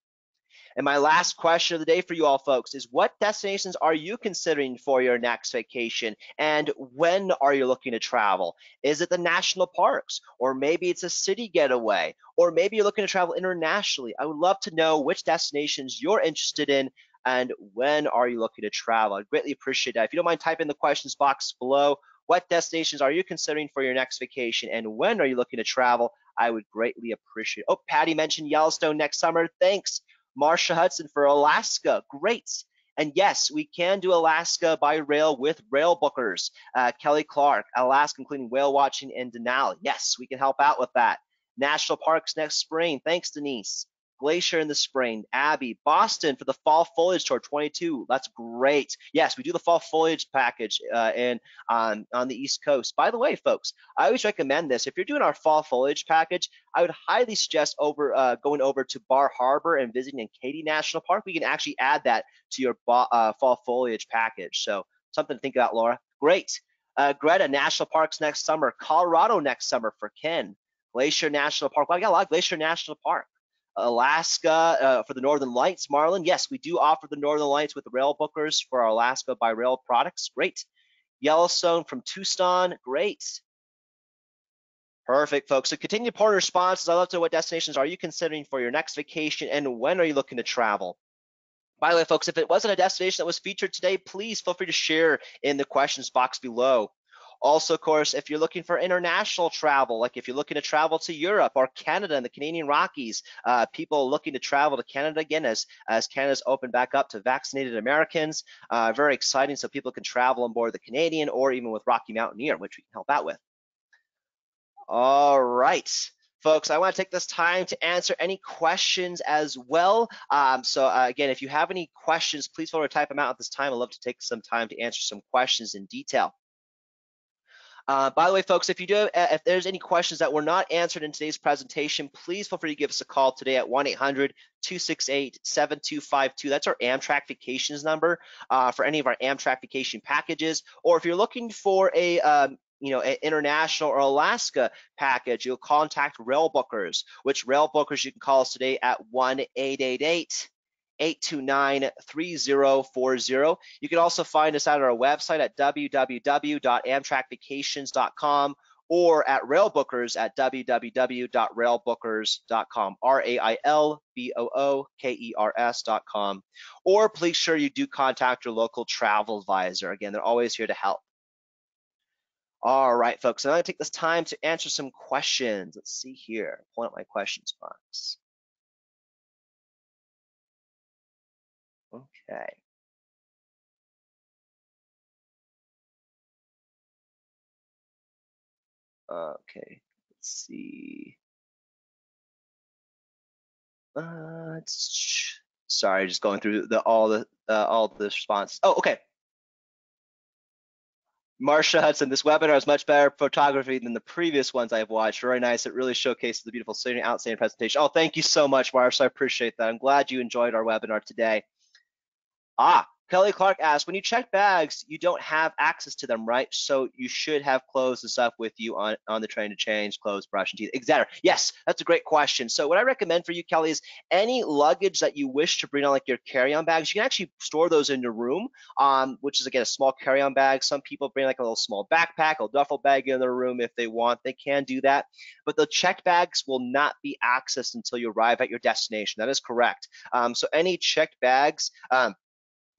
And my last question of the day for you all, folks, is what destinations are you considering for your next vacation? And when are you looking to travel? Is it the national parks? Or maybe it's a city getaway? Or maybe you're looking to travel internationally? I would love to know which destinations you're interested in and when are you looking to travel. I'd greatly appreciate that. If you don't mind typing in the questions box below, what destinations are you considering for your next vacation and when are you looking to travel? I would greatly appreciate it. Oh, Patty mentioned Yellowstone next summer. Thanks. Marsha Hudson for Alaska, great. And yes, we can do Alaska by rail with rail bookers. Kelly Clark, Alaska, including whale watching in Denali. Yes, we can help out with that. National parks next spring. Thanks, Denise. Glacier in the spring. Abby, Boston for the fall foliage tour 22. That's great. Yes, we do the fall foliage package on the East Coast. By the way, folks, I always recommend this. If you're doing our fall foliage package, I would highly suggest going over to Bar Harbor and visiting Katy National Park. We can actually add that to your fall foliage package. So something to think about, Laura. Great. Greta, national parks next summer. Colorado next summer for Ken. Glacier National Park. Well, I got a lot of Glacier National Park. Alaska for the Northern Lights, Marlon. Yes, we do offer the Northern Lights with the rail bookers for our Alaska by rail products. Great. Yellowstone from Tucson. Great. Perfect, folks. So continue to pour in responses. I'd love to know what destinations are you considering for your next vacation and when are you looking to travel? By the way, folks, if it wasn't a destination that was featured today, please feel free to share in the questions box below. Also, of course, if you're looking for international travel, like if you're looking to travel to Europe or Canada and the Canadian Rockies, people looking to travel to Canada again as Canada's opened back up to vaccinated Americans, very exciting, so people can travel on board the Canadian or even with Rocky Mountaineer, which we can help out with. All right. Folks, I want to take this time to answer any questions as well. Again, if you have any questions, please feel free to type them out at this time. I'd love to take some time to answer some questions in detail. By the way, folks, if there's any questions that were not answered in today's presentation, please feel free to give us a call today at 1-800-268-7252. That's our Amtrak Vacations number for any of our Amtrak vacation packages. Or if you're looking for an international or Alaska package, you'll contact rail bookers, which rail bookers you can call us today at 1-888-829-3040. You can also find us at our website at www.amtrakvacations.com, or at Railbookers at www.railbookers.com, RAILBOOKERS.com. Or please sure you do contact your local travel advisor. Again, they're always here to help. All right, folks, so I'm going to take this time to answer some questions. Let's see here. Point out my questions box. Okay. Okay, let's see. Sorry, just going through all the responses. Oh, okay. Marsha Hudson, this webinar is much better photography than the previous ones I've watched. Very nice. It really showcases the beautiful scenery, outstanding presentation. Oh, thank you so much, Marsha. I appreciate that. I'm glad you enjoyed our webinar today. Kelly Clark asked, when you check bags, you don't have access to them, right? So you should have clothes and stuff with you on the train to change clothes, brush, and teeth, etc. Yes, that's a great question. So what I recommend for you, Kelly, is any luggage that you wish to bring on, like your carry-on bags, you can actually store those in your room, which is, again, a small carry-on bag. Some people bring like a little small backpack, a duffel bag in their room if they want. They can do that. But the checked bags will not be accessed until you arrive at your destination. That is correct. So any checked bags,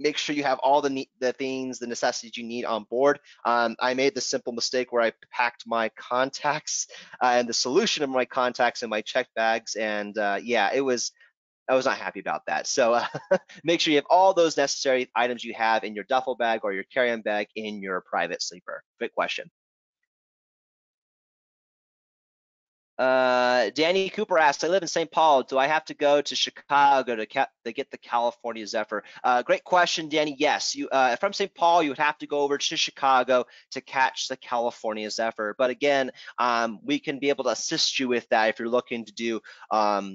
make sure you have all the things, the necessities you need on board. I made the simple mistake where I packed my contacts and the solution of my contacts in my checked bags, and yeah, I was not happy about that. So make sure you have all those necessary items you have in your duffel bag or your carry-on bag in your private sleeper. Great question. Danny Cooper asked, I live in St. Paul. Do I have to go to Chicago to get the California ZEPHYR? Great question, Danny. Yes, you from St. Paul, you would have to go over to Chicago to catch the California ZEPHYR. But again, we can be able to assist you with that if you're looking to do,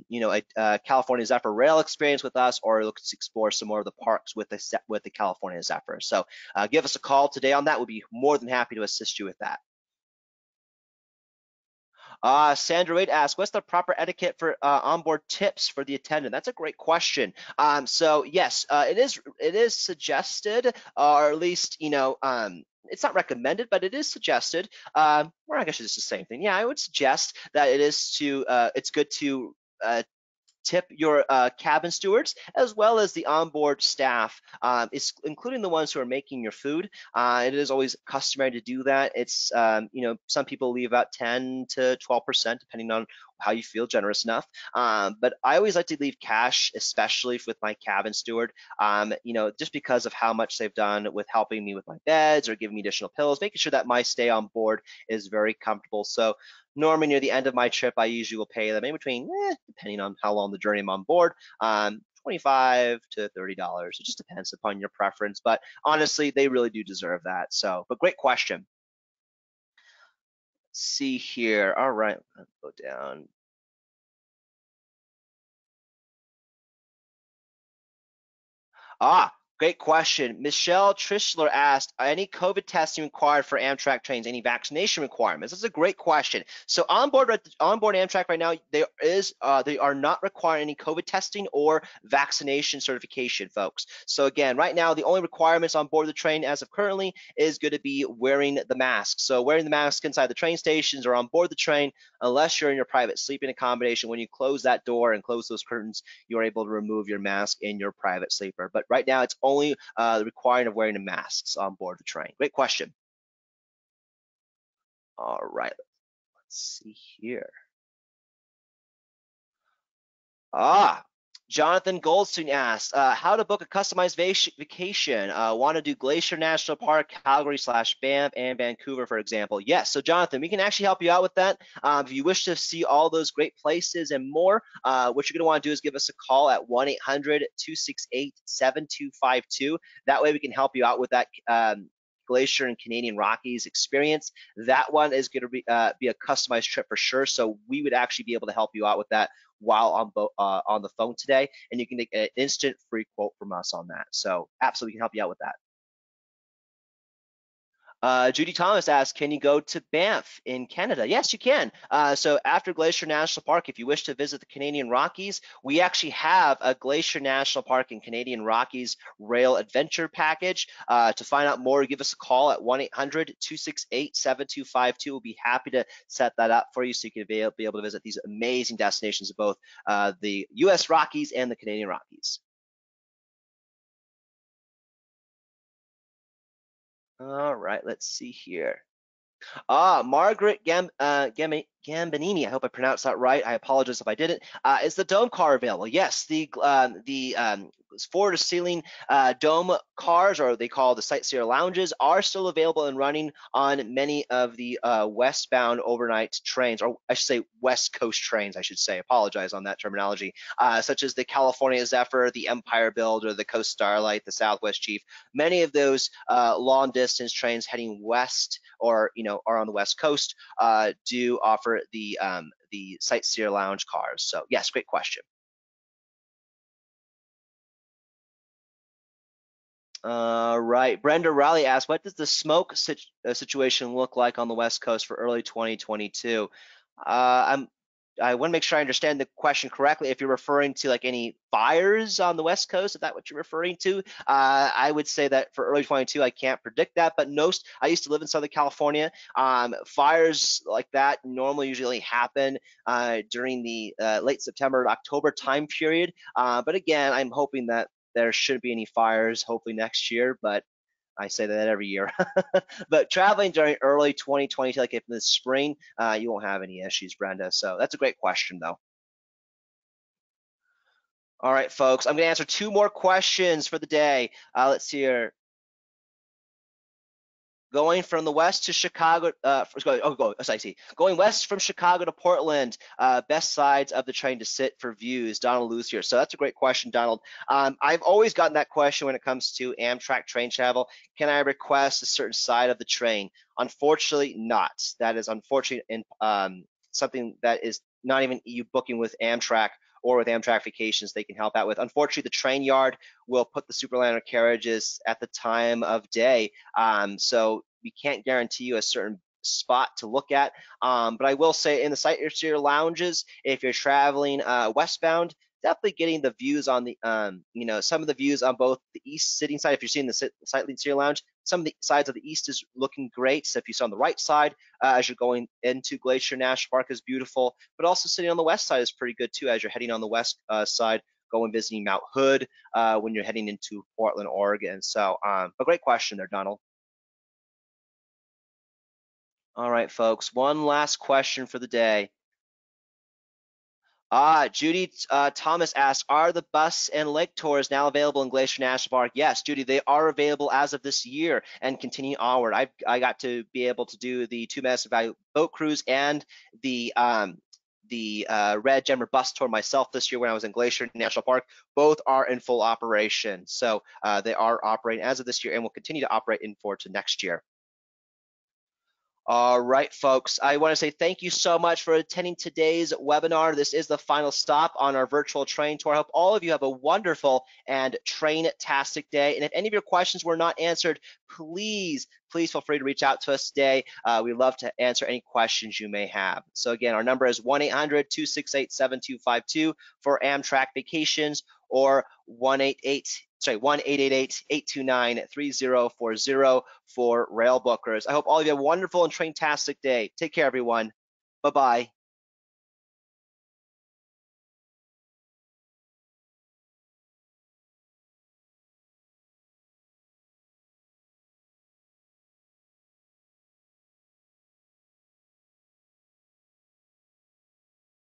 you know, a California ZEPHYR rail experience with us, or look to explore some more of the parks with the California ZEPHYR. So give us a call today on that. We'll be more than happy to assist you with that. Sandra Wade asks, what's the proper etiquette for onboard tips for the attendant? That's a great question. So yes, it is suggested, or at least, you know, it's not recommended, but it is suggested. Or I guess it's the same thing. Yeah, I would suggest that it's good to tip your cabin stewards as well as the onboard staff, including the ones who are making your food. It is always customary to do that. It's you know, some people leave about 10 to 12% depending on how you feel generous enough. But I always like to leave cash, especially with my cabin steward, you know, just because of how much they've done with helping me with my beds or giving me additional pillows, making sure that my stay on board is very comfortable. So normally near the end of my trip, I usually will pay them in between, depending on how long the journey I'm on board, $25 to $30. It just depends upon your preference, but honestly, they really do deserve that. So, but great question. Let's see here. All right, let's go down. Great question. Michelle Trishler asked, any COVID testing required for Amtrak trains? Any vaccination requirements? That's a great question. So onboard Amtrak right now, they are not requiring any COVID testing or vaccination certification, folks. So again, right now, the only requirements on board the train as of currently is going to be wearing the mask. So wearing the mask inside the train stations or on board the train, unless you're in your private sleeping accommodation, when you close that door and close those curtains, you're able to remove your mask in your private sleeper. But right now, it's only the requirement of wearing the masks on board the train. Great question. All right, let's see here. Jonathan Goldstein asked, how to book a customized vacation. Want to do Glacier National Park, Calgary/Banff, and Vancouver, for example. Yes, so Jonathan, we can actually help you out with that. If you wish to see all those great places and more, what you're going to want to do is give us a call at 1-800-268-7252. That way we can help you out with that Glacier and Canadian Rockies experience. That one is going to be a customized trip for sure. So we would actually be able to help you out with that while on the phone today, and you can get an instant free quote from us on that. So absolutely can help you out with that. Judy Thomas asks, can you go to Banff in Canada? Yes, you can. So after Glacier National Park, if you wish to visit the Canadian Rockies, we actually have a Glacier National Park and Canadian Rockies rail adventure package. To find out more, give us a call at 1-800-268-7252. We'll be happy to set that up for you so you can be able to visit these amazing destinations of both the U.S. Rockies and the Canadian Rockies. All right, let's see here. Margaret Gambinini, I hope I pronounced that right. I apologize if I didn't. Is the dome car available? Yes, the floor-to-ceiling dome cars, or they call the sightseer lounges, are still available and running on many of the westbound overnight trains, or I should say West Coast trains, I should say. Apologize on that terminology, such as the California ZEPHYR, the Empire Builder, the Coast Starlight, the Southwest Chief. Many of those long-distance trains heading west, or are on the West Coast, do offer the sightseer lounge cars. So yes, great question. Right, Brenda Riley asked, what does the smoke situation look like on the West Coast for early 2022? I want to make sure I understand the question correctly. If you're referring to like any fires on the West Coast, is that what you're referring to? I would say that for early 22, I can't predict that, but I used to live in Southern California. Fires like that normally usually happen during the late September to October time period. But again, I'm hoping that there shouldn't be any fires, hopefully next year, but I say that every year. But traveling during early 2022, like if in the spring, you won't have any issues, Brenda. So that's a great question, though. All right, folks, I'm going to answer 2 more questions for the day. Let's see here. Going from the west to Chicago, going west from Chicago to Portland, best sides of the train to sit for views. Donald Luce here. So that's a great question, Donald. I've always gotten that question when it comes to Amtrak train travel. Can I request a certain side of the train? Unfortunately, not. That is unfortunate, and something that is not even you booking with Amtrak or with Amtrak Vacations they can help out with. Unfortunately, the train yard will put the Superliner carriages at the time of day, so we can't guarantee you a certain spot to look at. But I will say in the sightseer lounges, if you're traveling westbound, definitely getting the views on the, some of the views on both the east sitting side. If you're seeing the sightseer lounge, some of the sides of the east is looking great. So if you saw on the right side, as you're going into Glacier National Park, is beautiful. But also sitting on the west side is pretty good too, as you're heading on the west side, going visiting Mount Hood when you're heading into Portland, Oregon. So, a great question there, Donald. All right, folks, one last question for the day. Judy Thomas asks, are the bus and lake tours now available in Glacier National Park? Yes, Judy, they are available as of this year and continue onward. I got to be able to do the 2 Minutes of Value boat cruise and the Red Gemmer bus tour myself this year when I was in Glacier National Park. Both are in full operation. So they are operating as of this year and will continue to operate in forward to next year. All right, folks, I want to say thank you so much for attending today's webinar. This is the final stop on our virtual train tour. I hope all of you have a wonderful and train-tastic day. And if any of your questions were not answered, please feel free to reach out to us today. We'd love to answer any questions you may have. So again, our number is 1-800-268-7252 for Amtrak Vacations, or 1-888-829-3040 for rail bookers. I hope all of you have a wonderful and train-tastic day. Take care, everyone. Bye-bye.